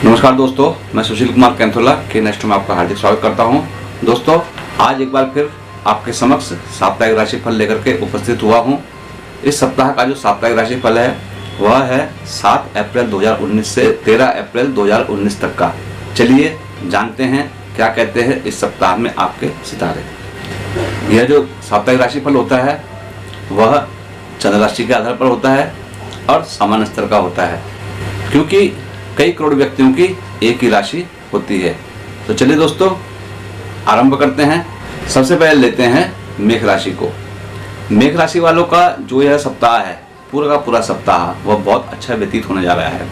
नमस्कार दोस्तों, मैं सुशील कुमार कैंथोला के नेक्स्ट में आपका हार्दिक स्वागत करता हूं। दोस्तों, आज एक बार फिर आपके समक्ष साप्ताहिक राशिफल लेकर के उपस्थित हुआ हूं। इस सप्ताह का जो साप्ताहिक राशिफल है वह है 7 अप्रैल 2019 से 13 अप्रैल 2019 तक का। चलिए जानते हैं क्या कहते हैं इस सप्ताह में आपके सितारे। यह जो साप्ताहिक राशिफल होता है वह चंद्र राशि के आधार पर होता है और सामान्य स्तर का होता है, क्योंकि कई करोड़ व्यक्तियों की एक ही राशि होती है। तो चलिए दोस्तों आरंभ करते हैं। सबसे पहले लेते हैं मेष राशि को। मेष राशि वालों का जो यह सप्ताह है, पूरा का पूरा सप्ताह वह बहुत अच्छा व्यतीत होने जा रहा है।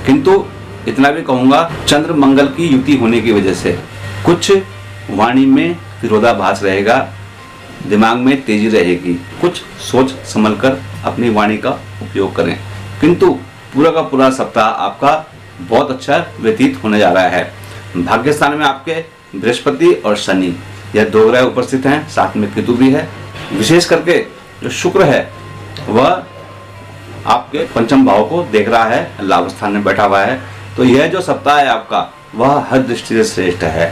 किंतु इतना भी कहूँगा, चंद्र मंगल की युति होने की वजह से कुछ वाणी में विरोधाभास रहेगा, दिमाग में तेजी रहेगी। कुछ सोच समझ कर अपनी वाणी का उपयोग करें। किंतु पूरा का पूरा सप्ताह आपका बहुत अच्छा व्यतीत होने जा रहा है। भाग्य स्थान में आपके बृहस्पति और शनि यह दो ग्रह उपस्थित हैं, साथ में केतु भी है। विशेष करके जो शुक्र है वह आपके पंचम भाव को देख रहा है, लाभ स्थान में बैठा हुआ है। तो यह जो सप्ताह है आपका वह हर दृष्टि से श्रेष्ठ है।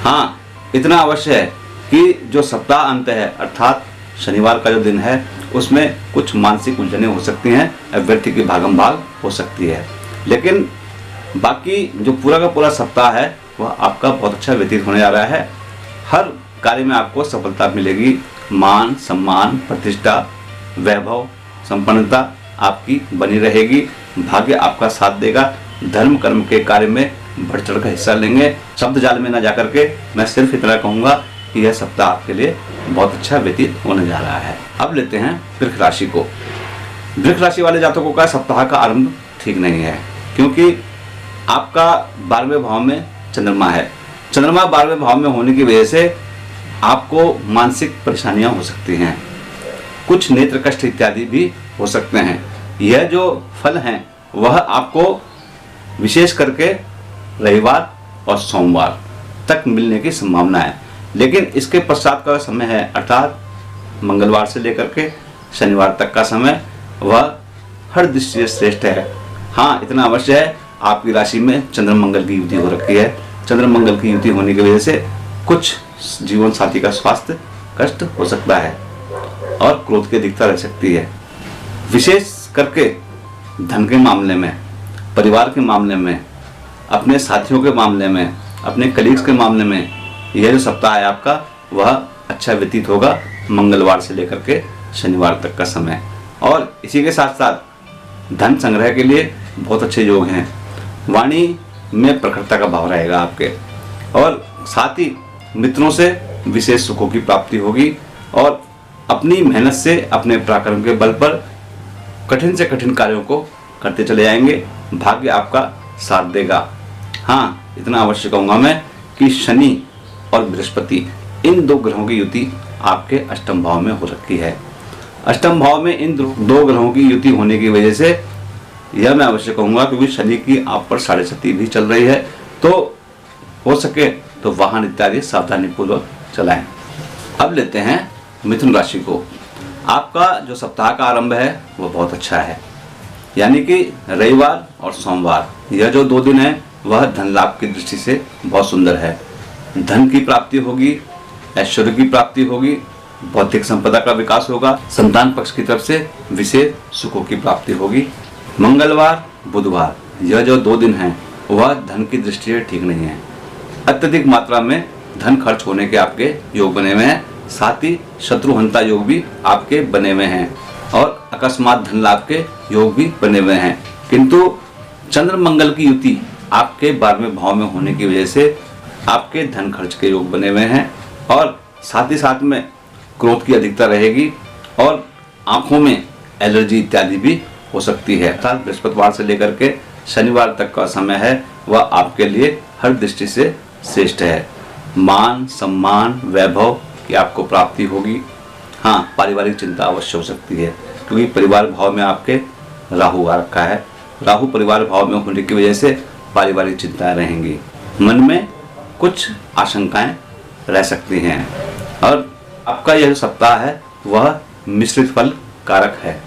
हाँ, इतना अवश्य है कि जो सप्ताह अंत है अर्थात शनिवार का जो दिन है उसमें कुछ मानसिक उलझनें हो सकती हैं, व्यक्ति की भागम भाग हो सकती है, लेकिन बाकी जो पूरा का पूरा सप्ताह है वह आपका बहुत अच्छा व्यतीत होने जा रहा है। हर कार्य में आपको सफलता मिलेगी। मान सम्मान, प्रतिष्ठा, वैभव, संपन्नता आपकी बनी रहेगी। भाग्य आपका साथ देगा। धर्म कर्म के कार्य में बढ़ चढ़ कर हिस्सा लेंगे। शब्द जाल में न जाकर के मैं सिर्फ इतना कहूँगा कि यह सप्ताह आपके लिए बहुत अच्छा व्यतीत होने जा रहा है। अब लेते हैं वृष राशि को। वृष राशि वाले जातकों का सप्ताह का आरंभ ठीक नहीं है, क्योंकि आपका 12वें भाव में चंद्रमा है। चंद्रमा 12वें भाव में होने की वजह से आपको मानसिक परेशानियां हो सकती हैं, कुछ नेत्र कष्ट इत्यादि भी हो सकते हैं। यह जो फल हैं वह आपको विशेष करके रविवार और सोमवार तक मिलने की संभावना है, लेकिन इसके पश्चात का समय है अर्थात मंगलवार से लेकर के शनिवार तक का समय वह हर दृष्टि से श्रेष्ठ है। हाँ, इतना अवश्य है आपकी राशि में चंद्र मंगल की युति हो रखी है। चंद्र मंगल की युति होने की वजह से कुछ जीवन साथी का स्वास्थ्य कष्ट हो सकता है और क्रोध की अधिकता रह सकती है। विशेष करके धन के मामले में, परिवार के मामले में, अपने साथियों के मामले में, अपने कलीग्स के मामले में यह जो सप्ताह है आपका वह अच्छा व्यतीत होगा मंगलवार से लेकर के शनिवार तक का समय। और इसी के साथ साथ धन संग्रह के लिए बहुत अच्छे योग हैं। वाणी में प्रखरता का भाव रहेगा आपके, और साथ ही मित्रों से विशेष सुखों की प्राप्ति होगी और अपनी मेहनत से अपने पराक्रम के बल पर कठिन से कठिन कार्यों को करते चले जाएंगे। भाग्य आपका साथ देगा। हाँ, इतना अवश्य कहूँगा मैं कि शनि और बृहस्पति इन दो ग्रहों की युति आपके अष्टम भाव में हो रखी है। अष्टम भाव में इन दो ग्रहों की युति होने की वजह से यह मैं अवश्य कहूँगा, क्योंकि शनि की आप पर 7.5 भी चल रही है, तो हो सके तो वाहन इत्यादि सावधानी पूर्वक चलाएं। अब लेते हैं मिथुन राशि को। आपका जो सप्ताह का आरंभ है वह बहुत अच्छा है, यानी कि रविवार और सोमवार यह जो 2 दिन है वह धन लाभ की दृष्टि से बहुत सुंदर है। धन की प्राप्ति होगी, ऐश्वर्य की प्राप्ति होगी, भौतिक संपदा का विकास होगा, संतान पक्ष की तरफ से विशेष सुखों की प्राप्ति होगी। मंगलवार बुधवार यह जो 2 दिन हैं वह धन की दृष्टि से ठीक नहीं है। अत्यधिक मात्रा में धन खर्च होने के आपके योग बने हुए हैं, साथ ही शत्रुहंता योग भी आपके बने हुए हैं और अकस्मात धन लाभ के योग भी बने हुए हैं। किंतु चंद्र मंगल की युति आपके 12वें भाव में होने की वजह से आपके धन खर्च के योग बने हुए हैं और साथ ही साथ में क्रोध की अधिकता रहेगी और आंखों में एलर्जी इत्यादि भी हो सकती है। अर्थात बृहस्पतिवार से लेकर के शनिवार तक का समय है वह आपके लिए हर दृष्टि से श्रेष्ठ है। मान सम्मान, वैभव की आपको प्राप्ति होगी। हाँ, पारिवारिक चिंता अवश्य हो सकती है, क्योंकि परिवार भाव में आपके राहु आ रखा है। राहु परिवार भाव में होने की वजह से पारिवारिक चिंताएं रहेंगी। मन में कुछ आशंकाएं रह सकती हैं और आपका यह सप्ताह है वह मिश्रित फल कारक है।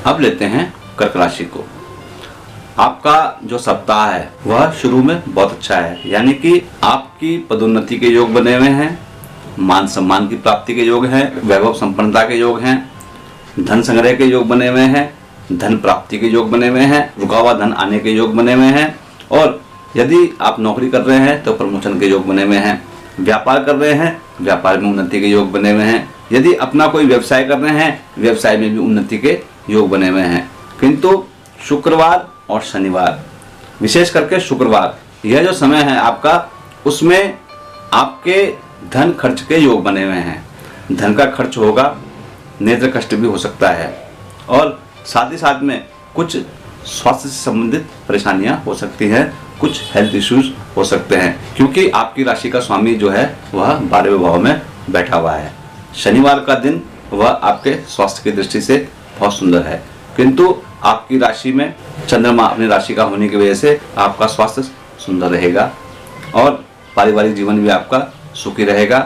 अब लेते हैं कर्क राशि को। आपका जो सप्ताह है वह शुरू में बहुत अच्छा है, यानी कि आपकी पदोन्नति के योग बने हुए हैं, मान सम्मान की प्राप्ति के योग हैं, वैभव संपन्नता के योग हैं, धन संग्रह के योग बने हुए हैं, धन प्राप्ति के योग बने हुए हैं, रुका हुआ धन आने के योग बने हुए हैं। और यदि आप नौकरी कर रहे हैं तो प्रमोशन के योग बने हुए हैं, व्यापार कर रहे हैं व्यापार में उन्नति के योग बने हुए हैं, यदि अपना कोई व्यवसाय कर रहे हैं व्यवसाय में भी उन्नति के योग बने हुए हैं। किंतु शुक्रवार और शनिवार, विशेष करके शुक्रवार, यह जो समय है आपका, उसमें आपके धन खर्च के योग बने हुए हैं। धन का खर्च होगा, नेत्र कष्ट भी हो सकता है, और साथ ही साथ में कुछ स्वास्थ्य से संबंधित परेशानियां हो सकती हैं, कुछ हेल्थ इश्यूज हो सकते हैं, क्योंकि आपकी राशि का स्वामी जो है वह 12वें भाव में बैठा हुआ है। शनिवार का दिन वह आपके स्वास्थ्य की दृष्टि से बहुत सुंदर है, किंतु आपकी राशि में चंद्रमा अपनी राशि का होने की वजह से आपका स्वास्थ्य सुंदर रहेगा और पारिवारिक जीवन भी आपका सुखी रहेगा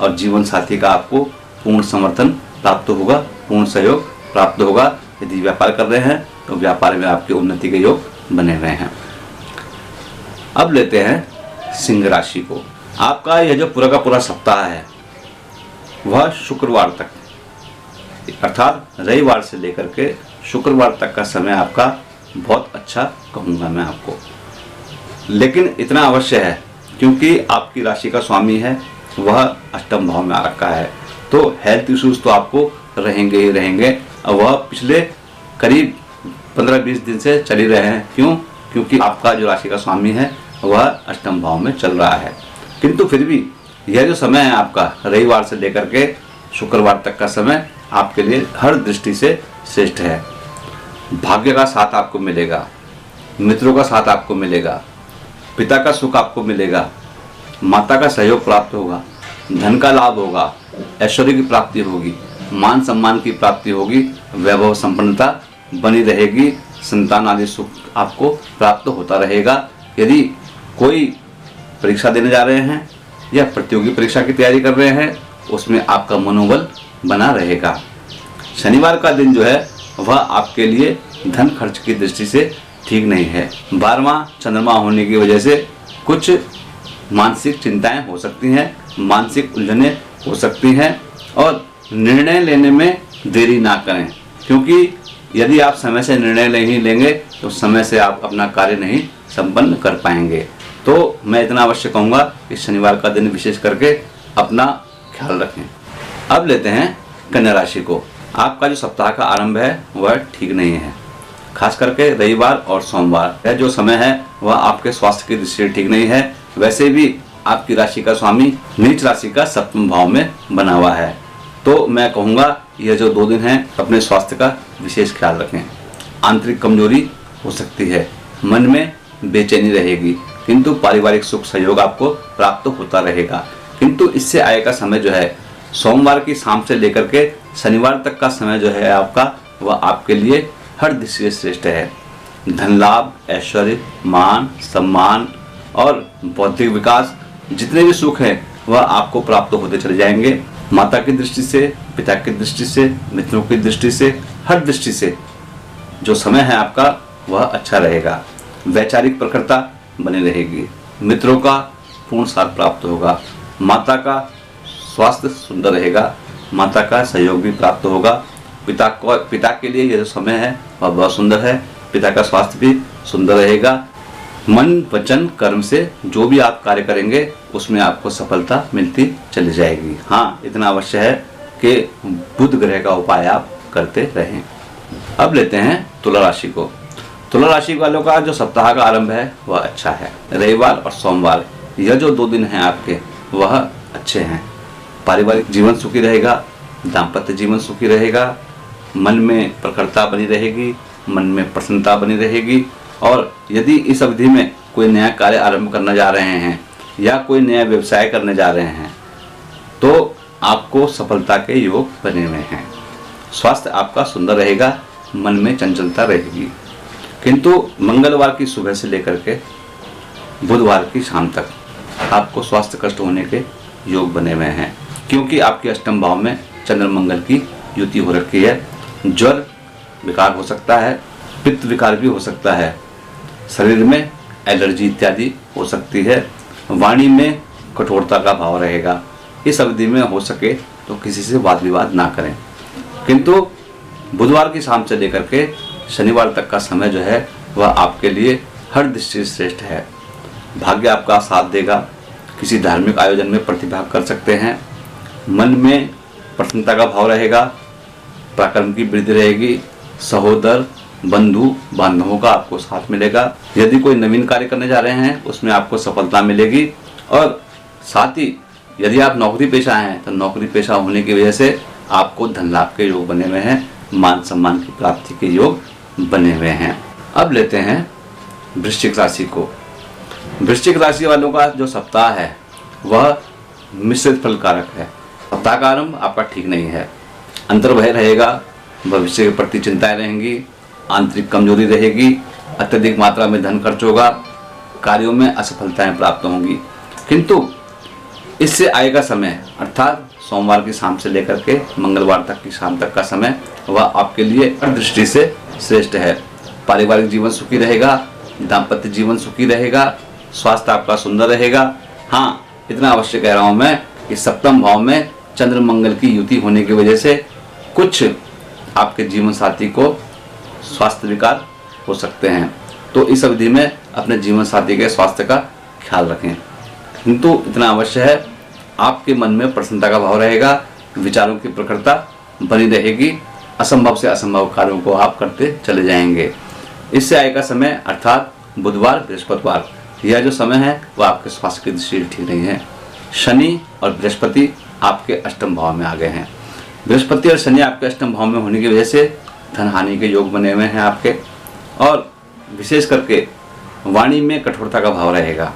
और जीवन साथी का आपको पूर्ण समर्थन प्राप्त होगा, पूर्ण सहयोग प्राप्त होगा। यदि व्यापार कर रहे हैं तो व्यापार में आपकी उन्नति के योग बने हुए हैं। अब लेते हैं सिंह राशि को। आपका यह जो पूरा का पूरा सप्ताह है वह शुक्रवार तक, अर्थात रविवार से लेकर के शुक्रवार तक का समय आपका बहुत अच्छा कहूँगा मैं आपको। लेकिन इतना अवश्य है, क्योंकि आपकी राशि का स्वामी है वह अष्टम भाव में आ रखा है, तो हेल्थ इश्यूज तो आपको रहेंगे ही रहेंगे। और वह पिछले करीब 15-20 दिन से चल ही रहे हैं। क्यों? क्योंकि आपका जो राशि का स्वामी है वह अष्टम भाव में चल रहा है। किंतु फिर भी यह जो समय है आपका रविवार से लेकर के शुक्रवार तक का समय आपके लिए हर दृष्टि से श्रेष्ठ है। भाग्य का साथ आपको मिलेगा, मित्रों का साथ आपको मिलेगा, पिता का सुख आपको मिलेगा, माता का सहयोग प्राप्त होगा, धन का लाभ होगा, ऐश्वर्य की प्राप्ति होगी, मान सम्मान की प्राप्ति होगी, वैभव संपन्नता बनी रहेगी, संतान आदि सुख आपको प्राप्त होता रहेगा। यदि कोई परीक्षा देने जा रहे हैं या प्रतियोगी परीक्षा की तैयारी कर रहे हैं उसमें आपका मनोबल बना रहेगा। शनिवार का दिन जो है वह आपके लिए धन खर्च की दृष्टि से ठीक नहीं है। 12वां चंद्रमा होने की वजह से कुछ मानसिक चिंताएं हो सकती हैं, मानसिक उलझनें हो सकती हैं, और निर्णय लेने में देरी ना करें, क्योंकि यदि आप समय से निर्णय नहीं लेंगे तो समय से आप अपना कार्य नहीं संपन्न कर पाएंगे। तो मैं इतना अवश्य कहूँगा कि शनिवार का दिन विशेष करके अपना ख्याल रखें। अब लेते हैं कन्या राशि को। आपका जो सप्ताह का आरंभ है वह ठीक नहीं है, खास करके रविवार और सोमवार। यह जो समय है वह आपके स्वास्थ्य की दृष्टि से ठीक नहीं है। वैसे भी आपकी राशि का स्वामी नीच राशि का सप्तम भाव में बना हुआ है, तो मैं कहूँगा यह जो 2 दिन हैं अपने स्वास्थ्य का विशेष ख्याल रखें। आंतरिक कमजोरी हो सकती है, मन में बेचैनी रहेगी, किंतु पारिवारिक सुख सहयोग आपको प्राप्त होता रहेगा। किंतु इससे आय का समय जो है सोमवार की शाम से लेकर के शनिवार तक का समय जो है आपका, वह आपके लिए हर दृष्टि से श्रेष्ठ है। धन लाभ, ऐश्वर्य, मान सम्मान और बौद्धिक विकास, जितने भी सुख हैं वह आपको प्राप्त होते चले जाएंगे। माता की दृष्टि से, पिता की दृष्टि से, मित्रों की दृष्टि से, हर दृष्टि से जो समय है आपका वह अच्छा रहेगा। वैचारिक प्रखरता बनी रहेगी, मित्रों का पूर्ण साथ प्राप्त होगा, माता का स्वास्थ्य सुंदर रहेगा, माता का सहयोग भी प्राप्त होगा। पिता के लिए यह जो समय है वह बहुत सुंदर है, पिता का स्वास्थ्य भी सुंदर रहेगा। मन वचन कर्म से जो भी आप कार्य करेंगे उसमें आपको सफलता मिलती चली जाएगी। हाँ, इतना अवश्य है कि बुध ग्रह का उपाय आप करते रहें। अब लेते हैं तुला राशि को। तुला राशि वालों का जो सप्ताह का आरंभ है वह अच्छा है। रविवार और सोमवार यह जो 2 दिन हैं आपके वह अच्छे हैं। पारिवारिक जीवन सुखी रहेगा, दाम्पत्य जीवन सुखी रहेगा, मन में प्रखरता बनी रहेगी, मन में प्रसन्नता बनी रहेगी। और यदि इस अवधि में कोई नया कार्य आरंभ करना जा रहे हैं या कोई नया व्यवसाय करने जा रहे हैं तो आपको सफलता के योग बने हुए हैं। स्वास्थ्य आपका सुंदर रहेगा, मन में चंचलता रहेगी, किंतु मंगलवार की सुबह से लेकर के बुधवार की शाम तक आपको स्वास्थ्य कष्ट होने के योग बने हुए हैं, क्योंकि आपके अष्टम भाव में चंद्र मंगल की युति हो रखी है। ज्वर विकार हो सकता है, पित्त विकार भी हो सकता है, शरीर में एलर्जी इत्यादि हो सकती है। वाणी में कठोरता का भाव रहेगा। इस अवधि में हो सके तो किसी से वाद विवाद ना करें। किंतु बुधवार की शाम से लेकर के शनिवार तक का समय जो है वह आपके लिए हर दृष्टि से श्रेष्ठ है। भाग्य आपका साथ देगा। किसी धार्मिक आयोजन में प्रतिभाग कर सकते हैं। मन में प्रसन्नता का भाव रहेगा। पराक्रम की वृद्धि रहेगी। सहोदर बंधु बांधवों का आपको साथ मिलेगा। यदि कोई नवीन कार्य करने जा रहे हैं उसमें आपको सफलता मिलेगी। और साथ ही यदि आप नौकरी पेशा हैं तो नौकरी पेशा होने की वजह से आपको धन लाभ के योग बने हुए हैं। मान सम्मान की प्राप्ति के योग बने हुए हैं। अब लेते हैं वृश्चिक राशि को। वृश्चिक राशि वालों का जो सप्ताह है वह मिश्रित फल कारक है। सप्ताह का आरंभ आपका ठीक नहीं है। अंतर्भय रहेगा। भविष्य के प्रति चिंताएं रहेंगी। आंतरिक कमजोरी रहेगी। अत्यधिक मात्रा में धन खर्च होगा। कार्यों में असफलताएं प्राप्त होंगी। किंतु इससे आएगा समय अर्थात सोमवार की शाम से लेकर के मंगलवार तक की शाम तक का समय वह आपके लिए हर दृष्टि से श्रेष्ठ है। पारिवारिक जीवन सुखी रहेगा। दाम्पत्य जीवन सुखी रहेगा। स्वास्थ्य आपका सुंदर रहेगा। हाँ, इतना अवश्य कह रहा हूं मैं कि सप्तम भाव में चंद्र मंगल की युति होने की वजह से कुछ आपके जीवन साथी को स्वास्थ्य विकार हो सकते हैं। तो इस अवधि में अपने जीवन साथी के स्वास्थ्य का ख्याल रखें। किंतु इतना अवश्य है आपके मन में प्रसन्नता का भाव रहेगा। विचारों की प्रखरता बनी रहेगी। असंभव से असंभव कार्यों को आप करते चले जाएंगे। इससे आएगा समय अर्थात बुधवार बृहस्पतिवार, यह जो समय है वह आपके स्वास्थ्य की दृष्टि ठीक नहीं है। शनि और बृहस्पति आपके अष्टम भाव में आ गए हैं। बृहस्पति और शनि आपके अष्टम भाव में होने की वजह से धन हानि के योग बने हुए हैं आपके। और विशेष करके वाणी में कठोरता का भाव रहेगा।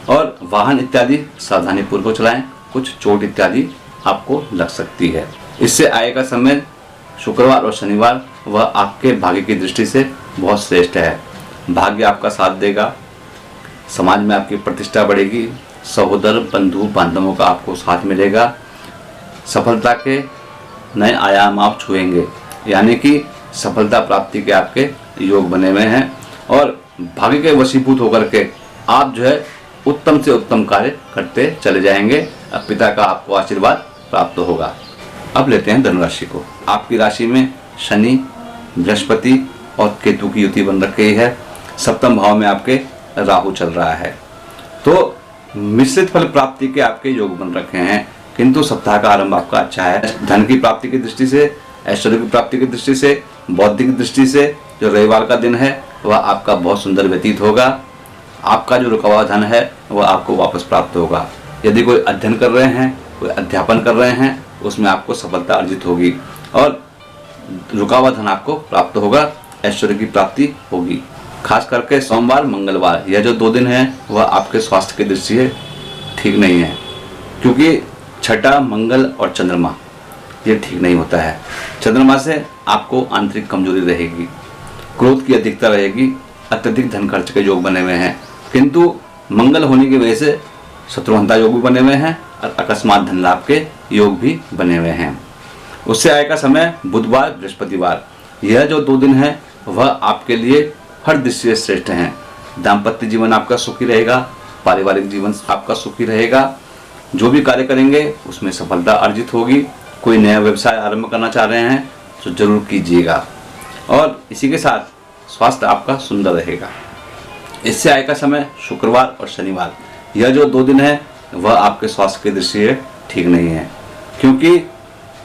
और वाहन इत्यादि सावधानी पूर्वक चलाएं। कुछ चोट इत्यादि आपको लग सकती है। इससे आएगा समय शुक्रवार और शनिवार, वह आपके भाग्य की दृष्टि से बहुत श्रेष्ठ है। भाग्य आपका साथ देगा। समाज में आपकी प्रतिष्ठा बढ़ेगी। सहोदर बंधु बांधवों का आपको साथ मिलेगा। सफलता के नए आयाम आप छुएंगे, यानी कि सफलता प्राप्ति के आपके योग बने हुए हैं। और भाग्य के वशीभूत होकर के आप जो है उत्तम से उत्तम कार्य करते चले जाएंगे। अब पिता का आपको आशीर्वाद प्राप्त होगा। अब लेते हैं धनुराशि को। आपकी राशि में शनि, बृहस्पति और केतु की युति बन रखी है। सप्तम भाव में आपके राहु चल रहा है। तो मिश्रित फल प्राप्ति के आपके योग बन रखे हैं। किंतु सप्ताह का आरंभ आपका अच्छा है। धन की प्राप्ति की दृष्टि से, ऐश्वर्य की प्राप्ति की दृष्टि से, बौद्धिक दृष्टि से जो रविवार का दिन है वह आपका बहुत सुंदर व्यतीत होगा। आपका जो रुका हुआ धन है वह आपको वापस प्राप्त होगा। यदि कोई अध्ययन कर रहे हैं, कोई अध्यापन कर रहे हैं, उसमें आपको सफलता अर्जित होगी और रुका हुआ धन आपको प्राप्त होगा। ऐश्वर्य की प्राप्ति होगी। खास करके सोमवार मंगलवार यह जो 2 दिन है वह आपके स्वास्थ्य की दृष्टि से ठीक नहीं है, क्योंकि छठा मंगल और चंद्रमा ये ठीक नहीं होता है। चंद्रमा से आपको आंतरिक कमजोरी रहेगी। क्रोध की अधिकता रहेगी। अत्यधिक धन खर्च के योग बने हुए हैं। किंतु मंगल होने की वजह से शत्रुहंता योग भी बने हुए हैं और अकस्मात धन लाभ के योग भी बने हुए हैं। उससे आएगा समय बुधवार बृहस्पतिवार। यह जो 2 दिन है वह आपके लिए हर दृष्टि से श्रेष्ठ हैं। दाम्पत्य जीवन आपका सुखी रहेगा। पारिवारिक जीवन आपका सुखी रहेगा। जो भी कार्य करेंगे उसमें सफलता अर्जित होगी। कोई नया व्यवसाय आरंभ करना चाह रहे हैं तो जरूर कीजिएगा। और इसी के साथ स्वास्थ्य आपका सुंदर रहेगा। इससे आएगा समय शुक्रवार और शनिवार। यह जो 2 दिन है वह आपके स्वास्थ्य की दृष्टि से ठीक नहीं है, क्योंकि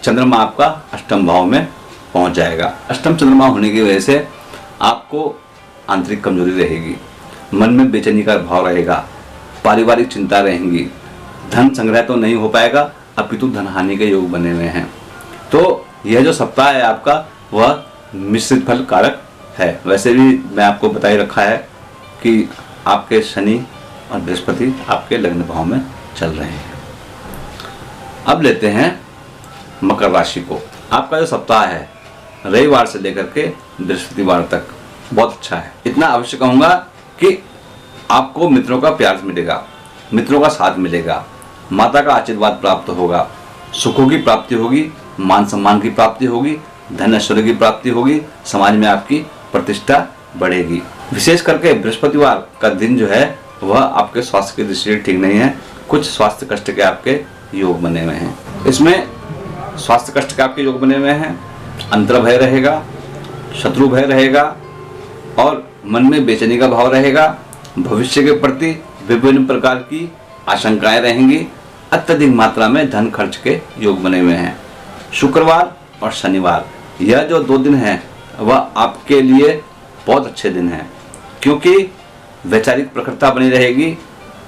चंद्रमा आपका अष्टम भाव में पहुंच जाएगा। अष्टम चंद्रमा होने की वजह से आपको आंतरिक कमजोरी रहेगी। मन में बेचैनी का भाव रहेगा। पारिवारिक चिंता रहेंगी। धन संग्रह तो नहीं हो पाएगा, अपितु धन हानि के योग बने हुए हैं। तो यह जो सप्ताह है आपका वह मिश्रित फल कारक है। वैसे भी मैं आपको बता ही रखा है कि आपके शनि और बृहस्पति आपके लग्न भाव में चल रहे हैं। अब लेते हैं मकर राशि को। आपका जो सप्ताह है रविवार से लेकर के बृहस्पतिवार तक बहुत अच्छा है। इतना अवश्य कहूँगा कि आपको मित्रों का प्यार मिलेगा। मित्रों का साथ मिलेगा। माता का आशीर्वाद प्राप्त होगा। सुखों की प्राप्ति होगी। मान सम्मान की प्राप्ति होगी। धन ऐश्वर्य की प्राप्ति होगी। समाज में आपकी प्रतिष्ठा बढ़ेगी। विशेष करके बृहस्पतिवार का दिन जो है वह आपके स्वास्थ्य की दृष्टि से ठीक नहीं है। कुछ स्वास्थ्य कष्ट के आपके योग बने हुए हैं। इसमें स्वास्थ्य कष्ट के आपके योग बने हुए हैं, अंतर भय रहेगा, शत्रु भय रहेगा और मन में बेचैनी का भाव रहेगा। भविष्य के प्रति विभिन्न प्रकार की आशंकाएं रहेंगी। अत्यधिक मात्रा में धन खर्च के योग बने हुए हैं। शुक्रवार और शनिवार यह जो 2 दिन हैं वह आपके लिए बहुत अच्छे दिन हैं, क्योंकि वैचारिक प्रखरता बनी रहेगी,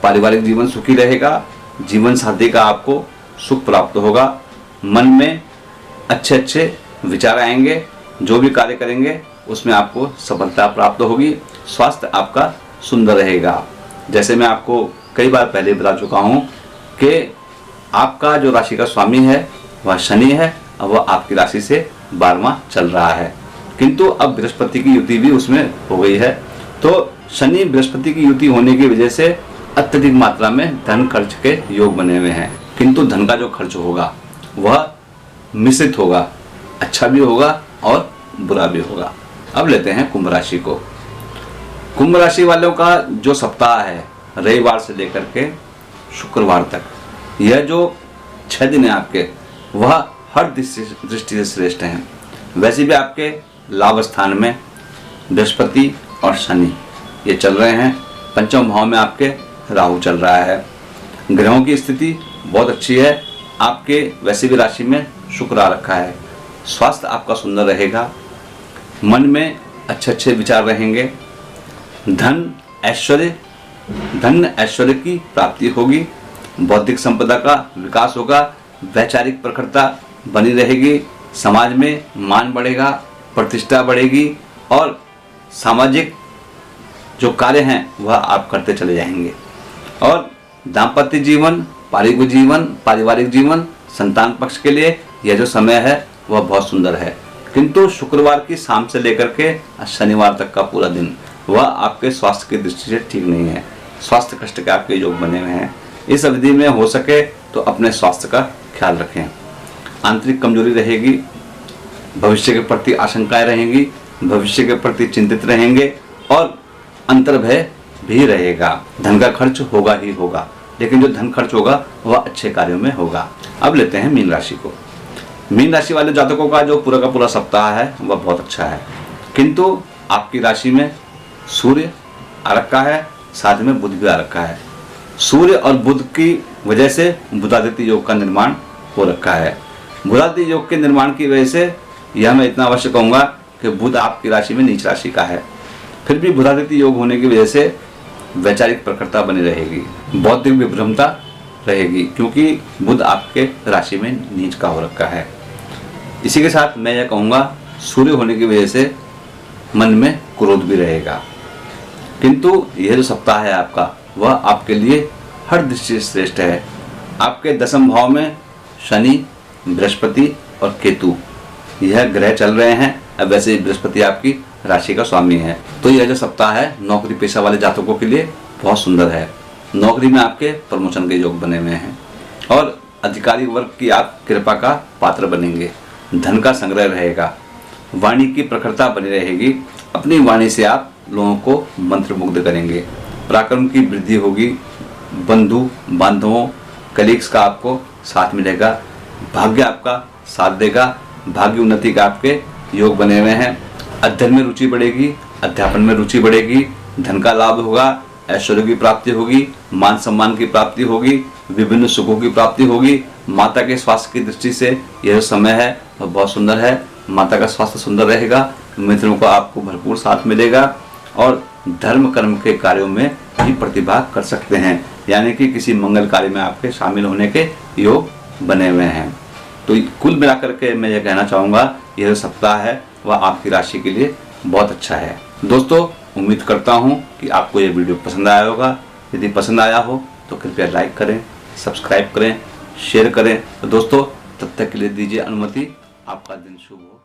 पारिवारिक जीवन सुखी रहेगा, जीवन साथी का आपको सुख प्राप्त होगा, मन में अच्छे अच्छे विचार आएंगे, जो भी कार्य करेंगे उसमें आपको सफलता प्राप्त होगी। स्वास्थ्य आपका सुंदर रहेगा। जैसे मैं आपको कई बार पहले बता चुका हूँ कि आपका जो राशि का स्वामी है वह शनि है और वह आपकी राशि से 12वां चल रहा है, किंतु अब बृहस्पति की युति भी उसमें हो गई है। तो शनि बृहस्पति की युति होने की वजह से अत्यधिक मात्रा में धन खर्च के योग बने हुए हैं, किंतु धन का जो खर्च होगा वह मिश्रित होगा, अच्छा भी होगा और बुरा भी होगा। अब लेते हैं कुंभ राशि को। कुंभ राशि वालों का जो सप्ताह है रविवार से लेकर के शुक्रवार तक, यह जो 6 दिन है आपके वह हर दृष्टि से श्रेष्ठ हैं। वैसे भी आपके लाभ स्थान में बृहस्पति और शनि ये चल रहे हैं। पंचम भाव में आपके राहु चल रहा है। ग्रहों की स्थिति बहुत अच्छी है। आपके वैसे भी राशि में शुक्र आ रखा है। स्वास्थ्य आपका सुंदर रहेगा, मन में अच्छे अच्छे विचार रहेंगे, धन ऐश्वर्य की प्राप्ति होगी, बौद्धिक संपदा का विकास होगा, वैचारिक प्रखरता बनी रहेगी, समाज में मान बढ़ेगा, प्रतिष्ठा बढ़ेगी और सामाजिक जो कार्य हैं वह आप करते चले जाएंगे। और दाम्पत्य जीवन, पारिवारिक जीवन, संतान पक्ष के लिए यह जो समय है वह बहुत सुंदर है, किंतु शुक्रवार की शाम से लेकर के शनिवार तक का पूरा दिन वह आपके स्वास्थ्य की दृष्टि से ठीक नहीं है। स्वास्थ्य कष्ट के आपके योग बने हुए हैं। इस अवधि में हो सके तो अपने स्वास्थ्य का ख्याल रखें। आंतरिक कमजोरी रहेगी, भविष्य के प्रति आशंकाएं रहेंगी, भविष्य के प्रति चिंतित रहेंगे और अंतर भय भी रहेगा। धन का खर्च होगा ही होगा, लेकिन जो धन खर्च होगा वह अच्छे कार्यों में होगा। अब लेते हैं मीन राशि को। मीन राशि वाले जातकों का जो पूरा का पूरा सप्ताह है वह बहुत अच्छा है, किंतु आपकी राशि में सूर्य आ रखा है, साथ में बुध भी आ रखा है। सूर्य और बुध की वजह से बुधादित्य योग का निर्माण हो रखा है। बुधादित्य योग के निर्माण की वजह से यह मैं इतना अवश्य कहूँगा कि बुध आपकी राशि में नीच राशि का है। फिर भी बुधादित्य योग होने की वजह से वैचारिक प्रखरता बनी रहेगी, बौद्धिक विभ्रमता रहेगी, क्योंकि बुध आपके राशि में नीच का हो रखा है। इसी के साथ मैं यह कहूँगा सूर्य होने की वजह से मन में क्रोध भी रहेगा, किंतु यह जो सप्ताह है आपका वह आपके लिए हर दृष्टि से श्रेष्ठ है। आपके 10वें भाव में शनि, बृहस्पति और केतु यह ग्रह चल रहे हैं। अब वैसे ही बृहस्पति आपकी राशि का स्वामी है, तो यह जो सप्ताह है नौकरी पेशा वाले जातकों के लिए बहुत सुंदर है। नौकरी में आपके प्रमोशन के योग बने हुए हैं और अधिकारी वर्ग की आप कृपा का पात्र बनेंगे। धन का संग्रह रहेगा, वाणी की प्रखरता बनी रहेगी। अपनी वाणी से आप लोगों को मंत्रमुग्ध करेंगे। पराक्रम की वृद्धि होगी, बंधु बांधवों कलीग्स का आपको साथ मिलेगा, भाग्य आपका साथ देगा, भाग्य उन्नति का आपके योग बने हुए हैं। अध्ययन में रुचि बढ़ेगी, अध्यापन में रुचि बढ़ेगी, धन का लाभ होगा, ऐश्वर्य की प्राप्ति होगी, मान सम्मान की प्राप्ति होगी, विभिन्न सुखों की प्राप्ति होगी। माता के स्वास्थ्य की दृष्टि से यह समय है वह बहुत सुंदर है। माता का स्वास्थ्य सुंदर रहेगा, मित्रों को आपको भरपूर साथ मिलेगा और धर्म कर्म के कार्यों में भी प्रतिभाग कर सकते हैं, यानी कि किसी मंगल कार्य में आपके शामिल होने के योग बने हुए हैं। तो कुल मिलाकर के मैं ये कहना चाहूँगा यह जो सप्ताह है वह आपकी राशि के लिए बहुत अच्छा है। दोस्तों, उम्मीद करता हूँ कि आपको ये वीडियो पसंद आया होगा। यदि पसंद आया हो तो कृपया लाइक करें, सब्सक्राइब करें, शेयर करें। तो दोस्तों, तब तक के लिए दीजिए अनुमति। आपका दिन शुभ हो।